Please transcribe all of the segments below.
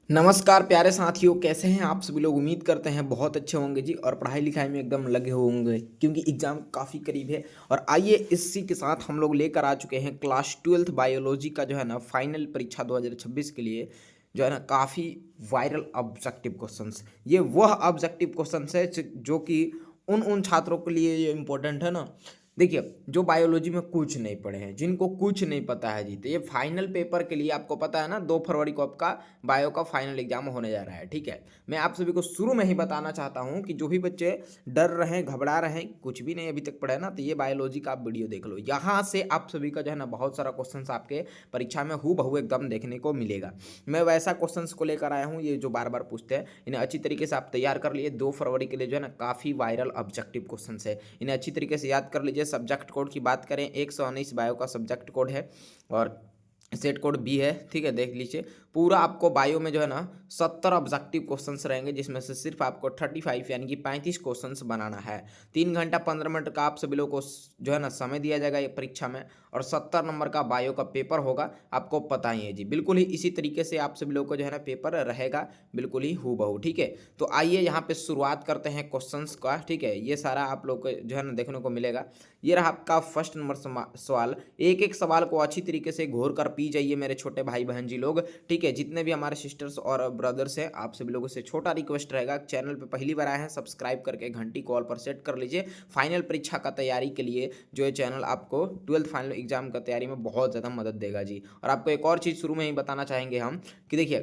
नमस्कार प्यारे साथियों, कैसे हैं आप सभी लोग। उम्मीद करते हैं बहुत अच्छे होंगे जी और पढ़ाई लिखाई में एकदम लगे होंगे क्योंकि एग्ज़ाम काफ़ी करीब है। और आइए इसी के साथ हम लोग लेकर आ चुके हैं क्लास ट्वेल्थ बायोलॉजी का जो है ना फाइनल परीक्षा 2026 के लिए जो है ना काफ़ी वायरल ऑब्जेक्टिव क्वेश्चंस। ये वह ऑब्जेक्टिव क्वेश्चंस है जो कि उन उन छात्रों के लिए ये इम्पोर्टेंट है ना। देखिए, जो बायोलॉजी में कुछ नहीं पढ़े हैं, जिनको कुछ नहीं पता है जी, तो ये फाइनल पेपर के लिए आपको पता है ना 2 फरवरी को आपका बायो का फाइनल एग्जाम होने जा रहा है। ठीक है, मैं आप सभी को शुरू में ही बताना चाहता हूं कि जो भी बच्चे डर रहे हैं, घबरा रहे हैं, कुछ भी नहीं अभी तक पढ़े ना, तो ये बायोलॉजी का आप वीडियो देख लो। यहाँ से आप सभी का जो है ना बहुत सारा क्वेश्चन आपके परीक्षा में हूबहू एकदम देखने को मिलेगा। मैं वैसा क्वेश्चन को लेकर आया हूँ, ये जो बार बार पूछते हैं, इन्हें अच्छी तरीके से आप तैयार कर लिए। 2 फरवरी के लिए जो है ना काफ़ी वायरल ऑब्जेक्टिव क्वेश्चन है, इन्हें अच्छी तरीके से याद कर लीजिए। सब्जेक्ट कोड की बात करें, 119 बायो का सब्जेक्ट कोड है और सेट कोड बी है। ठीक है, देख लीजिए। पूरा आपको बायो में जो है ना 70 ऑब्जेक्टिव क्वेश्चंस रहेंगे, जिसमें से सिर्फ आपको 35 यानी कि 35 क्वेश्चंस बनाना है। 3 घंटा 15 मिनट का आप सभी लोगों को जो है ना समय दिया जाएगा ये परीक्षा में, और 70 नंबर का बायो का पेपर होगा। आपको पता ही है जी, बिल्कुल ही इसी तरीके से आप सभी लोगों को जो है ना पेपर रहेगा, बिल्कुल ही हूबहू। ठीक है, तो आइए यहाँ पे शुरुआत करते हैं क्वेश्चंस का। ठीक है, ये सारा आप लोग को जो है ना देखने को मिलेगा। ये रहा आपका फर्स्ट नंबर सवाल। एक एक सवाल को अच्छी तरीके से घोर कर पी जाइए मेरे छोटे भाई बहन जी लोग। ठीक है, जितने भी हमारे सिस्टर्स और ब्रदर्स हैं, आप सभी लोगों से छोटा रिक्वेस्ट रहेगा, चैनल पे पहली बार आए हैं सब्सक्राइब करके घंटी कॉल पर सेट कर लीजिए। फाइनल परीक्षा का तैयारी के लिए जो ये चैनल आपको ट्वेल्थ फाइनल एग्जाम का तैयारी में बहुत ज़्यादा मदद देगा जी। और आपको एक और चीज़ शुरू में ही बताना चाहेंगे हम कि देखिए,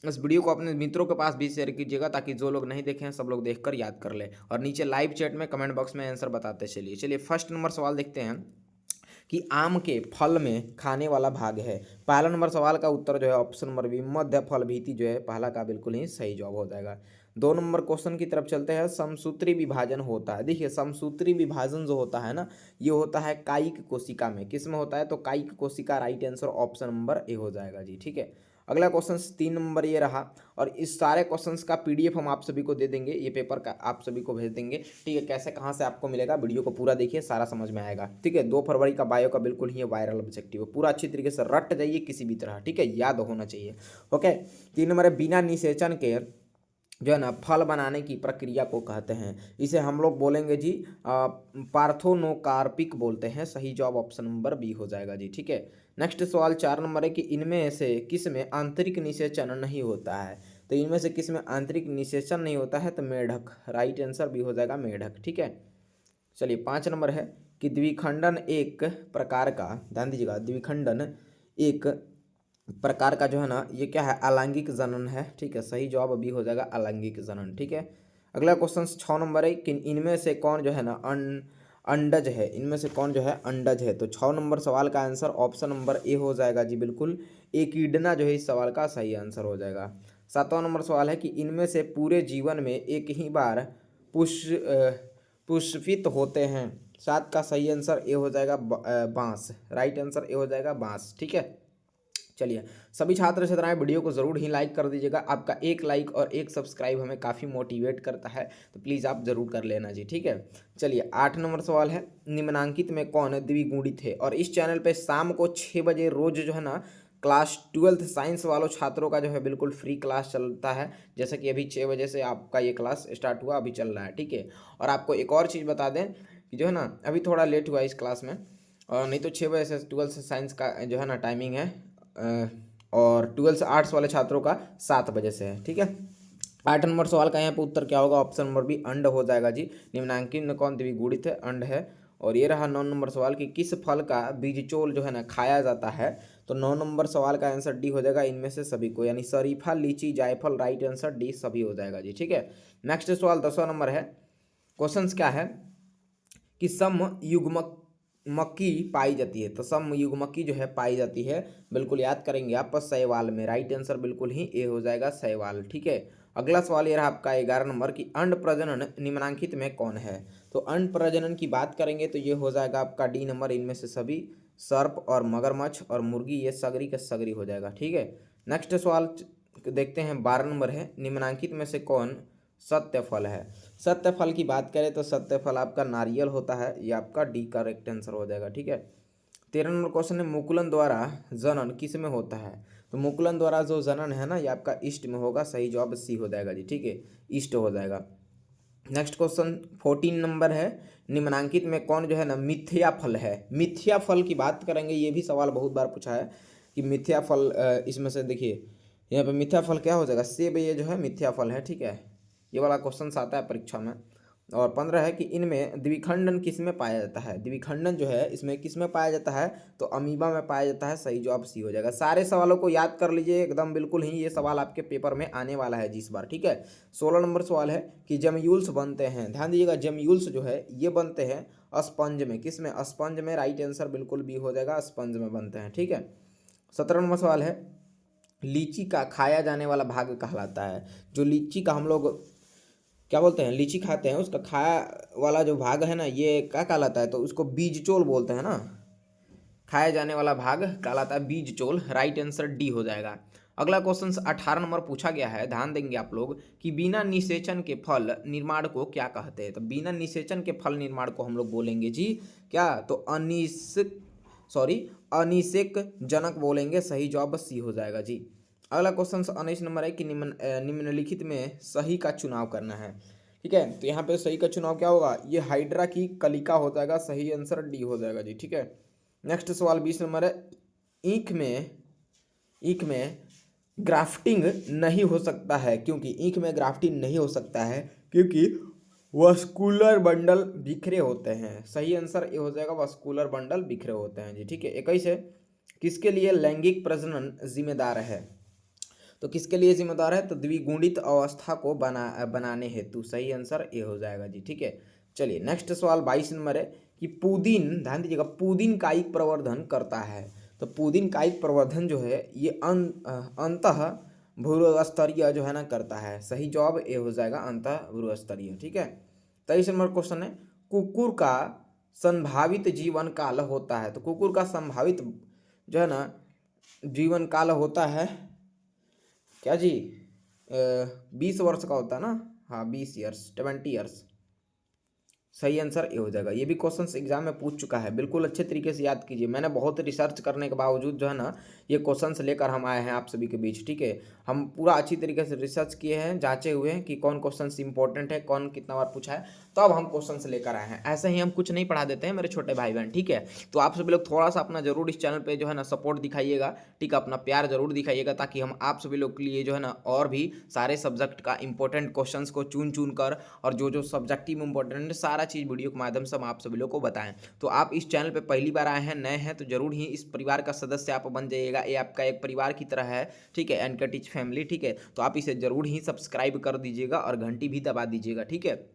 इस वीडियो को अपने मित्रों के पास भी शेयर कीजिएगा, ताकि जो लोग नहीं देखे हैं सब लोग देखकर याद कर ले। और नीचे लाइव चैट में कमेंट बॉक्स में आंसर बताते चलिए। चलिए फर्स्ट नंबर सवाल देखते हैं कि आम के फल में खाने वाला भाग है। पहला नंबर सवाल का उत्तर जो है ऑप्शन नंबर बी, मध्य फल भीति जो है पहला का बिल्कुल ही सही जवाब हो जाएगा। 2 नंबर क्वेश्चन की तरफ चलते हैं। समसूत्री विभाजन होता है, देखिए समसूत्री विभाजन जो होता है ना, ये होता है कायिक कोशिका में। किस में होता है? तो कायिक कोशिका, right answer option number A हो जाएगा जी। ठीक है, अगला क्वेश्चन 3 नंबर ये रहा, और इस सारे क्वेश्चंस का पीडीएफ हम आप सभी को दे देंगे, ये पेपर का आप सभी को भेज देंगे। ठीक है, कैसे कहाँ से आपको मिलेगा, वीडियो को पूरा देखिए, सारा समझ में आएगा। ठीक है, 2 फरवरी का बायो का बिल्कुल ही वायरल ऑब्जेक्टिव है, पूरा अच्छी तरीके से रट जाइए किसी भी तरह। ठीक है, याद होना चाहिए। ओके, 3 नंबर है, बिना निषेचन के जो है ना फल बनाने की प्रक्रिया को कहते हैं। इसे हम लोग बोलेंगे जी पार्थोनोकार्पिक बोलते हैं। सही जवाब ऑप्शन नंबर बी हो जाएगा जी। ठीक है, नेक्स्ट सवाल 4 नंबर है कि इनमें से किस में आंतरिक निषेचन नहीं होता है। तो इनमें से किस में आंतरिक निषेचन नहीं होता है? तो मेढक, राइट आंसर बी हो जाएगा मेढक। ठीक है, चलिए 5 नंबर है कि द्विखंडन एक प्रकार का, ध्यान दीजिएगा, द्विखंडन एक प्रकार का जो है ना ये क्या है? अलैंगिक जनन है। ठीक है, सही जवाब अभी हो जाएगा अलैंगिक जनन। ठीक है, अगला क्वेश्चन 6 नंबर है कि इनमें से कौन जो है ना अंडज है। इनमें से कौन जो है अंडज है? तो 6 नंबर सवाल का आंसर ऑप्शन नंबर ए हो जाएगा जी, बिल्कुल एकिडना जो है इस सवाल का सही आंसर हो जाएगा। 7वां नंबर सवाल है कि इनमें से पूरे जीवन में एक ही बार पुष्पित होते हैं। 7 का सही आंसर ए हो जाएगा बांस, राइट आंसर ए हो जाएगा बांस। ठीक है, चलिए सभी छात्र छात्राएं वीडियो को ज़रूर ही लाइक कर दीजिएगा। आपका एक लाइक और एक सब्सक्राइब हमें काफ़ी मोटिवेट करता है, तो प्लीज़ आप ज़रूर कर लेना जी। ठीक है, चलिए 8 नंबर सवाल है, निम्नांकित में कौन द्विगुणित है? और इस चैनल पे शाम को 6 बजे रोज जो है ना क्लास ट्वेल्थ साइंस वालों छात्रों का जो है बिल्कुल फ्री क्लास चलता है। जैसे कि अभी 6 बजे से आपका ये क्लास स्टार्ट हुआ, अभी चल रहा है। ठीक है, और आपको एक और चीज़ बता दें कि जो है ना अभी थोड़ा लेट हुआ इस क्लास में, और नहीं तो 6 बजे से ट्वेल्थ साइंस का जो है ना टाइमिंग है, और ट्वेल्थ आर्ट्स वाले छात्रों का 7 बजे से है। ठीक है, 8 नंबर सवाल का यहाँ पे उत्तर क्या होगा? ऑप्शन नंबर बी अंड हो जाएगा जी। निम्नांकित में कौन द्विगुणित है? अंड है। और ये रहा 9 नंबर सवाल कि किस फल का बीजचोल जो है ना खाया जाता है। तो 9 नंबर सवाल का आंसर डी हो जाएगा, इनमें से सभी को, यानी शरीफा, लीची, जायफल, राइट आंसर डी सभी हो जाएगा जी। ठीक है, नेक्स्ट सवाल 10वां नंबर है। क्वेश्चन क्या है कि सम युग्मक मक्की पाई जाती है। तो सम युग्मकी जो है पाई जाती है, बिल्कुल याद करेंगे आप शैवाल में, राइट आंसर बिल्कुल ही ए हो जाएगा शैवाल। ठीक है, अगला सवाल ये रहा आपका 11 नंबर कि अंड प्रजनन निम्नांकित में कौन है। तो अंड प्रजनन की बात करेंगे तो ये हो जाएगा आपका डी नंबर, इनमें से सभी सर्प और मगरमच्छ और मुर्गी, ये सगरी का सगरी हो जाएगा। ठीक है, नेक्स्ट सवाल देखते हैं 12 नंबर है, निम्नांकित में से कौन सत्य फल है। सत्य फल की बात करें तो सत्य फल आपका नारियल होता है, ये आपका डी करेक्ट आंसर हो जाएगा। ठीक है, 13 नंबर क्वेश्चन है, मुकुलन द्वारा जनन किस में होता है। तो मुकुलन द्वारा जो जनन है ना, ये आपका ईस्ट में होगा, सही जवाब सी हो जाएगा जी, ठीक है, ईस्ट हो जाएगा। नेक्स्ट क्वेश्चन 14 नंबर है, निम्नांकित में कौन जो है ना मिथ्या फल है। मिथ्या फल की बात करेंगे, ये भी सवाल बहुत बार पूछा है कि मिथ्या फल, इसमें से देखिए यहाँ पे मिथ्या फल क्या हो जाएगा, सेब ये जो है मिथ्या फल है, ठीक है, ये वाला क्वेश्चन आता है परीक्षा में। और 15 है कि इनमें द्विखंडन किस में पाया जाता है। द्विखंडन जो है इसमें किस में पाया जाता है, तो अमीबा में पाया जाता है, सही जवाब सी हो जाएगा। सारे सवालों को याद कर लीजिए एकदम बिल्कुल ही, ये सवाल आपके पेपर में आने वाला है जिस बार, ठीक है। 16 नंबर सवाल है कि जमयूल्स बनते हैं, ध्यान दीजिएगा, जमयूल्स जो है ये बनते हैं स्पंज में, किस में, स्पंज में, राइट आंसर बिल्कुल भी हो जाएगा, स्पंज में बनते हैं, ठीक है। 17 नंबर सवाल है, लीची का खाया जाने वाला भाग कहलाता है। जो लीची का हम लोग क्या बोलते हैं, लीची खाते हैं, उसका खाया वाला जो भाग है ना, ये क्या कहलाता है, तो उसको बीजचोल बोलते हैं ना, खाया जाने वाला भाग कहलाता है बीजचोल, राइट आंसर डी हो जाएगा। अगला क्वेश्चन 18 नंबर पूछा गया है, ध्यान देंगे आप लोग, कि बिना निषेचन के फल निर्माण को क्या कहते हैं। तो बिना निषेचन के फल निर्माण को हम लोग बोलेंगे जी क्या, तो अनिषेक जनक बोलेंगे, सही जवाब सी हो जाएगा जी। अगला क्वेश्चन 19 नंबर है कि निम्नलिखित में सही का चुनाव करना है, ठीक है। तो यहाँ पे सही का चुनाव क्या होगा, ये हाइड्रा की कलिका हो जाएगा, सही आंसर डी हो जाएगा जी, ठीक है। नेक्स्ट सवाल 20 नंबर है, ईख में ग्राफ्टिंग नहीं हो सकता है, क्योंकि ईख में ग्राफ्टिंग नहीं हो सकता है क्योंकि वस्कुलर बंडल बिखरे होते हैं, सही आंसर ये हो जाएगा, वस्कुलर बंडल बिखरे होते हैं जी, ठीक है। 21 है, किसके लिए लैंगिक प्रजनन जिम्मेदार है। तो किसके लिए जिम्मेदार है, तो द्विगुणित अवस्था को बनाने हेतु, सही आंसर ये हो जाएगा जी, ठीक है। चलिए नेक्स्ट सवाल 22 नंबर है कि पुदीन, ध्यान दीजिएगा, पुदीन कायिक प्रवर्धन करता है। तो पुदीन कायिक प्रवर्धन जो है ये अंतः भूस्तरीय जो है ना करता है, सही जवाब ये हो जाएगा, अंतः भूस्तरीय, ठीक है। 23 नंबर क्वेश्चन है, कुकुर का संभावित जीवन काल होता है। तो कुकुर का संभावित जो है ना जीवन काल होता है क्या जी, 20 वर्ष का होता है ना, हाँ 20 ईयर्स, 20 ईयर्स, सही आंसर ये हो जाएगा। ये भी क्वेश्चंस एग्जाम में पूछ चुका है, बिल्कुल अच्छे तरीके से याद कीजिए। मैंने बहुत रिसर्च करने के बावजूद जो है ना ये क्वेश्चंस लेकर हम आए हैं आप सभी के बीच, ठीक है। हम पूरा अच्छी तरीके से रिसर्च किए हैं, जांचे हुए हैं कि कौन क्वेश्चंस इंपॉर्टेंट है, कौन कितना बार पूछा है, तो अब हम क्वेश्चंस लेकर आए हैं। ऐसे ही हम कुछ नहीं पढ़ा देते हैं मेरे छोटे भाई बहन, ठीक है। तो आप सभी लोग थोड़ा सा अपना जरूर इस चैनल पर जो है ना सपोर्ट दिखाइएगा, ठीक है, अपना प्यार जरूर दिखाइएगा, ताकि हम आप सभी लोग के लिए जो है ना और भी सारे सब्जेक्ट का इंपॉर्टेंट क्वेश्चंस को चुन कर, और जो जो सब्जेक्टिव इंपॉर्टेंट है सारा चीज़ वीडियो के माध्यम से हम आप सभी लोग को बताएं। तो आप इस चैनल पे पहली बार आए हैं, नए हैं, तो जरूर ही इस परिवार का सदस्य आप बन जाइएगा, ये आपका एक परिवार की तरह है, ठीक है, एनके टीच फैमिली, ठीक है। तो आप इसे जरूर ही सब्सक्राइब कर दीजिएगा और घंटी भी दबा दीजिएगा, ठीक है।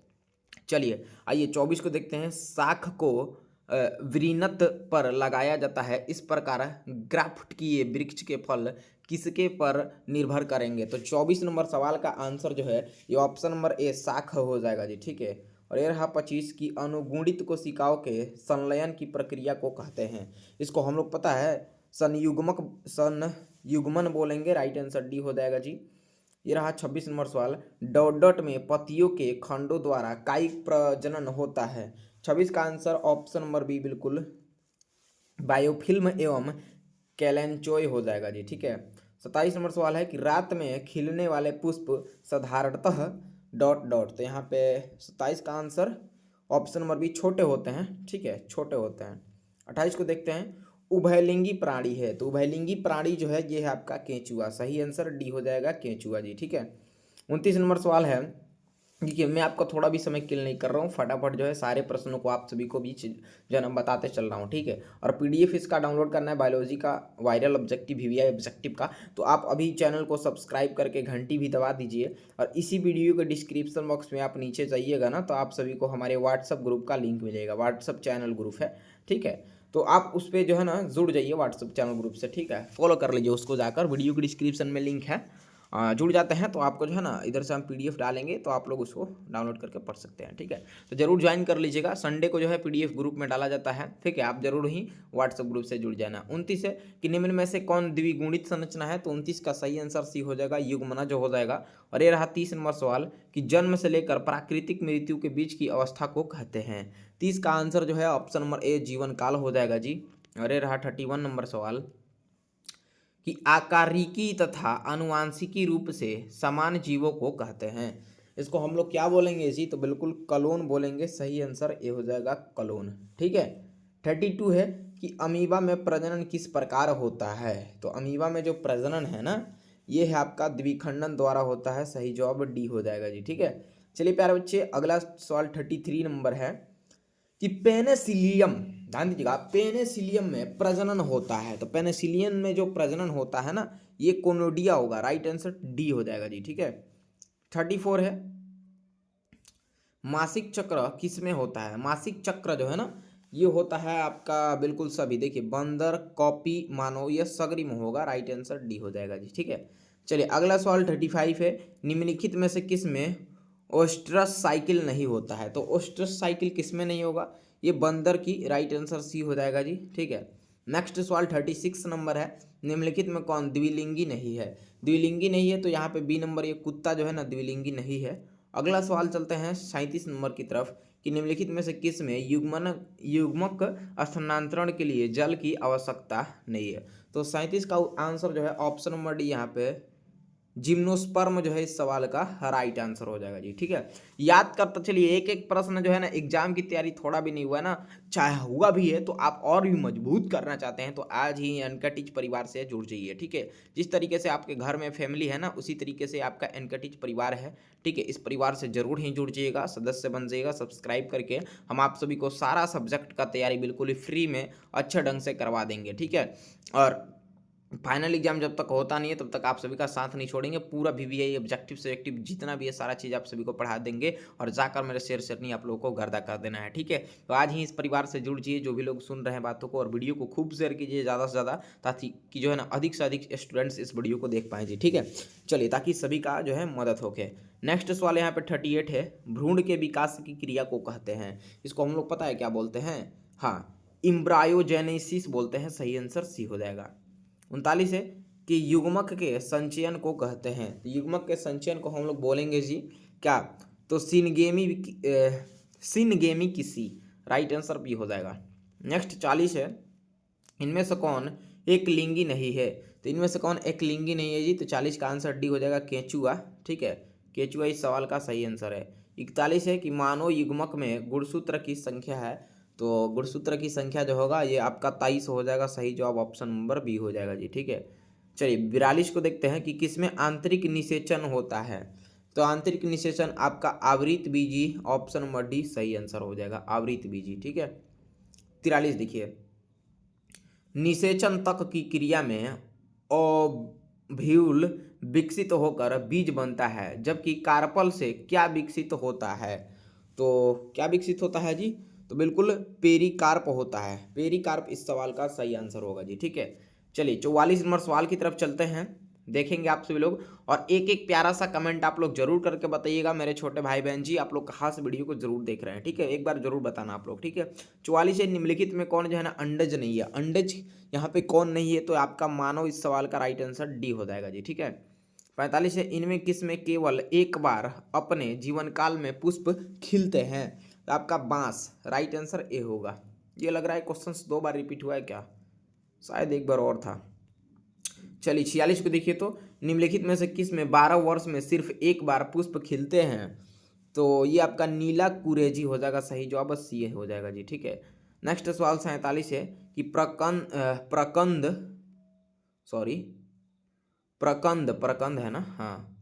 चलिए आइए 24 को देखते हैं, शाख को वृनत पर लगाया जाता है, इस प्रकार ग्राफ्ट किए वृक्ष के फल किसके पर निर्भर करेंगे। तो 24 नंबर सवाल का आंसर जो है ये ऑप्शन नंबर ए शाख हो जाएगा जी, ठीक है। और ये रहा 25 की अनुगुणित कोशिकाओं के संलयन की प्रक्रिया को कहते हैं। इसको हम लोग पता है संयुग्मन बोलेंगे, राइट आंसर डी हो जाएगा जी। ये रहा 26 नंबर सवाल, डॉट में पतियों के खंडों द्वारा कायिक प्रजनन होता है। 26 का आंसर ऑप्शन नंबर बी बिल्कुल बायोफिल्म एवं कैलेंचोय हो जाएगा जी, ठीक है। 27 नंबर सवाल है कि रात में खिलने वाले पुष्प साधारणतः डॉट, तो यहाँ पे 27 का आंसर ऑप्शन नंबर बी छोटे होते हैं, ठीक है, छोटे होते हैं। 28 को देखते हैं, उभयलिंगी प्राणी है। तो उभयलिंगी प्राणी जो है ये है आपका केंचुआ, सही आंसर डी हो जाएगा, केंचुआ जी, ठीक है। 29 नंबर सवाल है, देखिए मैं आपका थोड़ा भी समय किल नहीं कर रहा हूँ, फटाफट जो है सारे प्रश्नों को आप सभी को भी जो है ना बताते चल रहा हूँ, ठीक है। और पीडीएफ इसका डाउनलोड करना है बायोलॉजी का वायरल ऑब्जेक्टिव वीवीआई ऑब्जेक्टिव का, तो आप अभी चैनल को सब्सक्राइब करके घंटी भी दबा दीजिए। और इसी वीडियो के डिस्क्रिप्शन बॉक्स में आप नीचे जाइएगा ना, तो आप सभी को हमारे व्हाट्सअप ग्रुप का लिंक मिलेगा, व्हाट्सअप चैनल ग्रुप है, ठीक है। तो आप उस पर जो है ना जुड़ जाइए व्हाट्सअप चैनल ग्रुप से, ठीक है, फॉलो कर लीजिए उसको जाकर, वीडियो के डिस्क्रिप्शन में लिंक है, जुड़ जाते हैं तो आपको जो है ना इधर से हम पीडीएफ डालेंगे तो आप लोग उसको डाउनलोड करके पढ़ सकते हैं, ठीक है। तो जरूर ज्वाइन कर लीजिएगा, संडे को जो है पीडीएफ ग्रुप में डाला जाता है, ठीक है, आप जरूर ही व्हाट्सएप ग्रुप से जुड़ जाना। 29 है कि निम्न में से कौन द्विगुणित संरचना है। तो 29 का सही आंसर सी हो जाएगा, युग्मना जो हो जाएगा। और ये रहा 30 नंबर सवाल कि जन्म से लेकर प्राकृतिक मृत्यु के बीच की अवस्था को कहते हैं। 30 का आंसर जो है ऑप्शन नंबर ए जीवन काल हो जाएगा जी। और ये रहा 31 नंबर सवाल कि आकारिकी तथा आनुवांशिकी रूप से समान जीवों को कहते हैं। इसको हम लोग क्या बोलेंगे जी? तो बिल्कुल कलोन बोलेंगे। सही आंसर ए हो जाएगा कलोन। ठीक है। 32 है कि अमीबा में प्रजनन किस प्रकार होता है? तो अमीबा में जो प्रजनन है ना, ये है आपका द्विखंडन द्वारा होता है। सही जवाब डी हो जाएगा जी। ठीक है। चलिए प्यारे बच्चे, अगला सवाल 33 नंबर है कि पेनिसिलियम, ध्यान दीजिएगा, पेनिसिलियम में प्रजनन होता है। तो पेनिसिलियम में जो प्रजनन होता है ना, ये कोनोडिया होगा। राइट आंसर डी हो जाएगा जी। ठीक है। 34 है, मासिक चक्र किस में होता है? मासिक चक्र जो है ना, ये होता है आपका बिल्कुल सभी, देखिए बंदर, कॉपी, मानव, ये सगरी में होगा। राइट आंसर डी हो जाएगा जी। ठीक है। चलिए अगला सवाल 35 है, निम्नलिखित में से किस में ओस्ट्रस साइकिल नहीं होता है? तो ओस्ट्रस साइकिल किस में नहीं होगा? ये बंदर की। राइट आंसर सी हो जाएगा जी। ठीक है। नेक्स्ट सवाल 36 नंबर है, निम्नलिखित में कौन द्विलिंगी नहीं है? द्विलिंगी नहीं है तो यहाँ पे बी नंबर, ये कुत्ता जो है ना, द्विलिंगी नहीं है। अगला सवाल चलते हैं 37 नंबर की तरफ कि निम्नलिखित में से किस में युग्मक स्थानांतरण के लिए जल की आवश्यकता नहीं है? तो 37 का आंसर जो है ऑप्शन नंबर डी, यहाँ पे जिम्नोस्पर्म जो है इस सवाल का राइट आंसर हो जाएगा जी। ठीक है। याद करते चलिए, एक एक प्रश्न जो है ना, एग्जाम की तैयारी थोड़ा भी नहीं हुआ ना, चाहे हुआ भी है तो आप और भी मजबूत करना चाहते हैं तो आज ही एनकेटीज परिवार से जुड़ जाइए। ठीक है। जिस तरीके से आपके घर में फैमिली है ना, उसी तरीके से आपका एनकेटीज परिवार है। ठीक है। इस परिवार से जरूर ही जुड़ जाइएगा, सदस्य बन जाइएगा सब्सक्राइब करके। हम आप सभी को सारा सब्जेक्ट का तैयारी बिल्कुल ही फ्री में अच्छे ढंग से करवा देंगे। ठीक है। और फाइनल एग्जाम जब तक होता नहीं है तब तक आप सभी का साथ नहीं छोड़ेंगे। पूरा VVI ऑब्जेक्टिव सब्जेक्टिव जितना भी है सारा चीज़ आप सभी को पढ़ा देंगे और जाकर मेरे शेयर नहीं आप लोगों को गर्दा कर देना है। ठीक है। तो आज ही इस परिवार से जुड़ जाइए, जो भी लोग सुन रहे हैं बातों को, और वीडियो को खूब शेयर कीजिए ज़्यादा से ज़्यादा, ताकि कि जो है ना अधिक से अधिक स्टूडेंट्स इस वीडियो को देख पाएँ जी। ठीक है। चलिए, ताकि सभी का जो है मदद होके। नेक्स्ट सवाल यहाँ पे 38 है, भ्रूण के विकास की क्रिया को कहते हैं। इसको हम लोग पता है क्या बोलते हैं? हाँ, इम्ब्रायोजेनेसिस बोलते हैं। सही आंसर सी हो जाएगा। 39 है कि युग्मक के संचयन को कहते हैं। तो युग्मक के संचयन को हम लोग बोलेंगे जी क्या? तो सिनगेमी किसी। राइट आंसर बी हो जाएगा। नेक्स्ट 40 है, इनमें से कौन एक लिंगी नहीं है? तो इनमें से कौन एक लिंगी नहीं है जी? तो 40 का आंसर डी हो जाएगा, केंचुआ। ठीक है। केंचुआ इस सवाल का सही आंसर है। 41 है कि मानव युग्मक में गुणसूत्र की संख्या है। तो गुणसूत्र की संख्या जो होगा ये आपका 23 हो जाएगा। सही जवाब ऑप्शन नंबर बी हो जाएगा जी। ठीक है। चलिए 42 को देखते हैं कि किसमें आंतरिक निषेचन होता है? तो आंतरिक निषेचन आपका आवृत बीजी। ऑप्शन नंबर डी सही आंसर हो जाएगा, आवृत बीजी। ठीक है। 43 देखिए, निषेचन तक की क्रिया में ओव्यूल विकसित होकर बीज बनता है, जबकि कार्पल से क्या विकसित होता है? तो क्या विकसित होता है जी? तो बिल्कुल पेरिकार्प होता है। पेरिकार्प इस सवाल का सही आंसर होगा जी। ठीक है। चलिए 44 नंबर सवाल की तरफ चलते हैं, देखेंगे आप सभी लोग, और एक एक प्यारा सा कमेंट आप लोग जरूर करके बताइएगा मेरे छोटे भाई बहन जी, आप लोग कहाँ से वीडियो को जरूर देख रहे हैं। ठीक है। एक बार जरूर बताना आप लोग। ठीक है। 44 है, निम्नलिखित में कौन जो है ना अंडज नहीं है? अंडज यहाँ पे कौन नहीं है? तो आपका मानव इस सवाल का राइट आंसर डी हो जाएगा जी। ठीक है। 45 है, इनमें किस में केवल एक बार अपने जीवन काल में पुष्प खिलते हैं? तो आपका बांस। राइट आंसर ए होगा। ये लग रहा है क्वेश्चन 2 बार रिपीट हुआ है क्या? शायद एक बार और था। चलिए 46 को देखिए, तो निम्नलिखित में से किस में 12 वर्ष में सिर्फ एक बार पुष्प खिलते हैं? तो ये आपका नीला कुरेजी हो जाएगा। सही जवाब सी हो जाएगा जी। ठीक है। नेक्स्ट सवाल 47 है कि प्रकंद है ना, हाँ,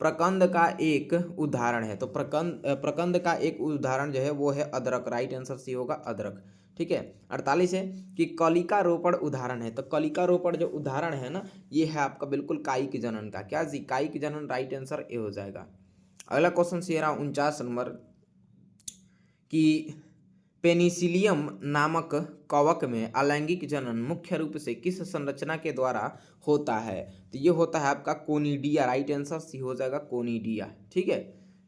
प्रकंद का एक उदाहरण है। तो प्रकंद का एक उदाहरण जो है वो है अदरक। राइट आंसर सी होगा, अदरक। ठीक है। 48 है कि कलिका रोपण उदाहरण है। तो कलिका रोपण जो उदाहरण है ना, ये है आपका बिल्कुल कायिक जनन का। क्या जी? कायिक जनन। राइट आंसर ए हो जाएगा। अगला क्वेश्चन से रहा 49 नंबर कि पेनिसिलियम नामक कवक में अलैंगिक जनन मुख्य रूप से किस संरचना के द्वारा होता है? तो ये होता है आपका कोनिडिया। राइट आंसर सी हो जाएगा, कोनिडिया। ठीक है।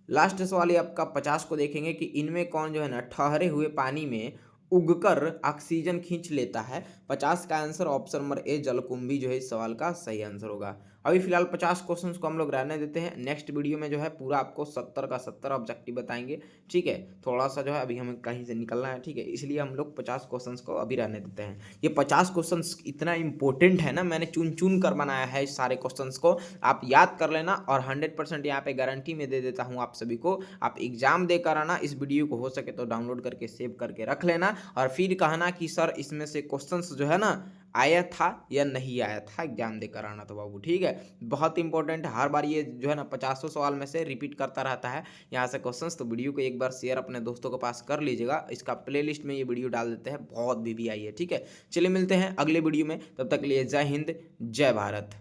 लास्ट सवाल ये आपका 50 को देखेंगे कि इनमें कौन जो है ना ठहरे हुए पानी में उगकर ऑक्सीजन खींच लेता है? 50 का आंसर ऑप्शन नंबर ए जलकुंभी जो है इस सवाल का सही आंसर होगा। अभी फिलहाल 50 क्वेश्चन को हम लोग रहने देते हैं। नेक्स्ट वीडियो में जो है पूरा आपको 70 का 70 ऑब्जेक्टिव बताएंगे, ठीक है। थोड़ा सा जो है अभी हमें कहीं से निकलना है, ठीक है, इसलिए हम लोग 50 क्वेश्चन को अभी रहने देते हैं। ये 50 क्वेश्चन इतना इंपॉर्टेंट है ना, मैंने चुन चुन कर बनाया है इस सारे क्वेश्चन को, आप याद कर लेना। और 100% यहाँ पे गारंटी में दे देता हूँ आप सभी को, आप एग्जाम देकर आना, इस वीडियो को हो सके तो डाउनलोड करके सेव करके रख लेना, और फिर कहना कि सर इसमें से क्वेश्चंस जो है ना आया था या नहीं आया था, एग्जाम देकर आना तो बाबू, ठीक है। बहुत इंपॉर्टेंट है, हर बार ये जो है ना 50 सवाल में से रिपीट करता रहता है यहाँ से क्वेश्चंस। तो वीडियो को एक बार शेयर अपने दोस्तों के पास कर लीजिएगा, इसका प्लेलिस्ट में ये वीडियो डाल देते हैं, बहुत भी आई है, ठीक है। चलिए मिलते हैं अगले वीडियो में, तब तक के लिए जय हिंद जय भारत।